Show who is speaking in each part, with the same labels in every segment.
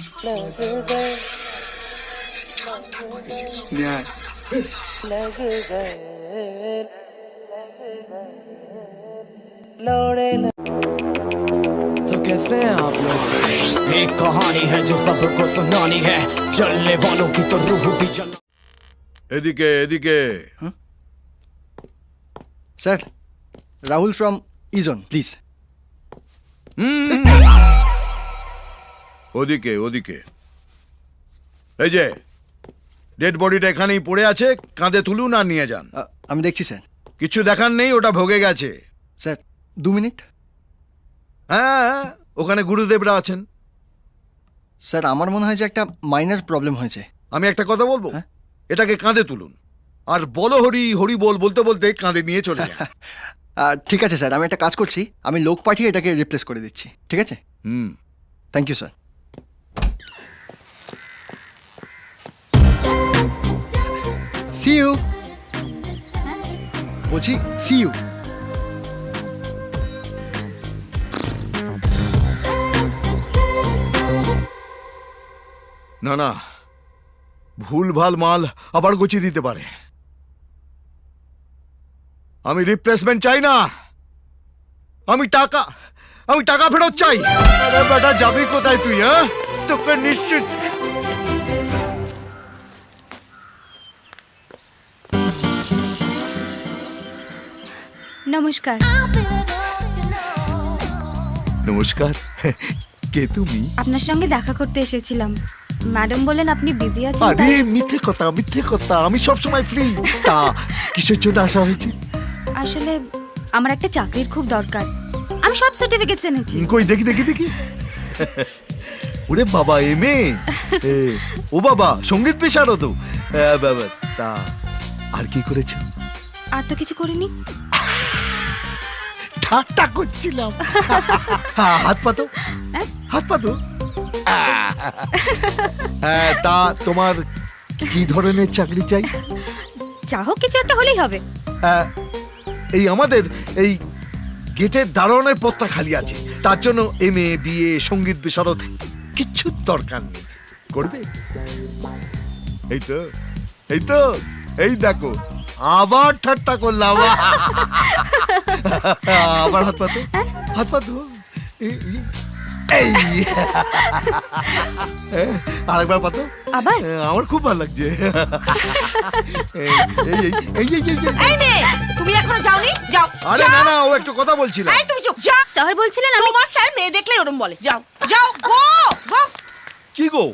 Speaker 1: तो कैसे हैं आप लोग? एक कहानी है जो सबको सुनानी है, जलने वालों की तो रूह भी जल।
Speaker 2: এদিকে এদিকে
Speaker 3: স্যার রাহুল ফ্রম ইজন প্লিজ।
Speaker 2: ওদিকে ওদিকে এই যে ডেড বডিটা এখানেই পড়ে আছে, কাঁধে তুলুন আর নিয়ে যান।
Speaker 3: আমি দেখছি স্যার।
Speaker 2: কিছু দেখার নেই, ওটা ভোগে গেছে।
Speaker 3: Sir 2 minute.
Speaker 2: হ্যাঁ, ওখানে গুরুদেবরা আছেন।
Speaker 3: স্যার আমার মনে হয় যে একটা মাইনর প্রবলেম হয়েছে।
Speaker 2: আমি একটা কথা বলবো,
Speaker 3: হ্যাঁ?
Speaker 2: এটাকে কাঁধে তুলুন আর বলো হরি হরি বল বলতে বলতে কাঁধে নিয়ে চলে যান।
Speaker 3: ঠিক আছে স্যার, আমি একটা কাজ করছি, আমি লোক পাঠিয়ে এটাকে রিপ্লেস করে দিচ্ছি। ঠিক আছে? Thank you sir. See you. বলছি সি ইউ।
Speaker 2: না না, ভুলভাল মাল আবার গুছিয়ে দিতে পারে। আমি রিপ্লেসমেন্ট চাই না, আমি টাকা ফেরত চাই। আরে বেটা, যাবি কোথায় তুই? হ্যাঁ, তোকে নিশ্চিত।
Speaker 4: নমস্কার।
Speaker 2: নমস্কার। কে তুমি?
Speaker 4: আপনার সঙ্গে দেখা করতে এসেছিলাম। ম্যাডাম বলেন আপনি বিজি আছেন।
Speaker 2: আরে মিথ্যে কথা, আমি সব সময় ফ্রি। তা কিসের জন্য আসা হয়েছে?
Speaker 4: আসলে আমার একটা চাকরির খুব দরকার, আমি সব সার্টিফিকেট এনেছি।
Speaker 2: কই দেখি। ওরে বাবা, এমএ। ও বাবা, সঙ্গীত পেশারত। বাবা, তা আর কি করেছ?
Speaker 4: আর তো কিছু করিনি।
Speaker 2: ঠাট্টা করছিলাম। হাত পাতো। তা তোমার কি ধরনের চাকরি চাই?
Speaker 4: চাও কিছু একটা হলেই হবে।
Speaker 2: এই আমাদের এই গেটের দারোয়ানের পদটা খালি আছে, তার জন্য এমএ বিএ সঙ্গীত বিশারদ কিচ্ছু দরকার নেই। করবে? এই তো এই দেখো, আবার ঠাট্টা করলাম। আবার হাত পাতো। এই আরেকবার পাতো।
Speaker 4: আবার?
Speaker 2: আমার খুব ভালো লাগছে।
Speaker 5: এই মেয়ে, তুমি এখনো যাওনি? যাও।
Speaker 2: আরে না, ও একটু কথা বলছিল।
Speaker 5: এই তুমি চুপ। যাও।
Speaker 4: স্যার বলছিলেন আমি।
Speaker 5: তোমার স্যার মেয়ে দেখলে ওরম বলে। যাও গো।
Speaker 2: কি গো,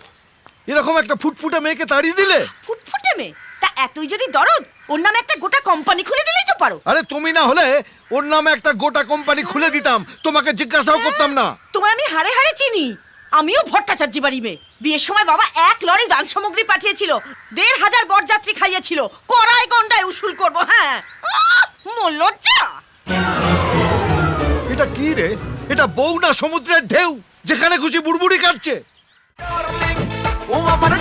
Speaker 2: এরকম একটা ফুটফুটে মেয়েকে তাড়িয়ে দিলে?
Speaker 5: ফুটফুটে মেয়ে? তা এতই যদি দরদ, ওর নামে একটা গোটা কোম্পানি খুলে দিলেই তো পারো।
Speaker 2: আরে তুমি না হলে ওর নামে একটা গোটা কোম্পানি খুলে দিতাম, তোমাকে জিজ্ঞাসাও করতাম না।
Speaker 5: তোমার আমি হাড়ে হাড়ে চিনি। আমিও ভট্টাচার্য বাড়ি মেয়ে। বিয়ের সময় বাবা 1 লরি দান সামগ্রী পাঠিয়েছিল, 1500 বরযাত্রী খাইয়েছিল। কড়াই গন্ডায় উসুল করবো। হ্যাঁ, মোর লজ্জা।
Speaker 2: এটা কি রে? এটা বউ না সমুদ্রের ঢেউ, যেখানে খুশি বুড়বুড়ি কাটছে।
Speaker 1: ও আমার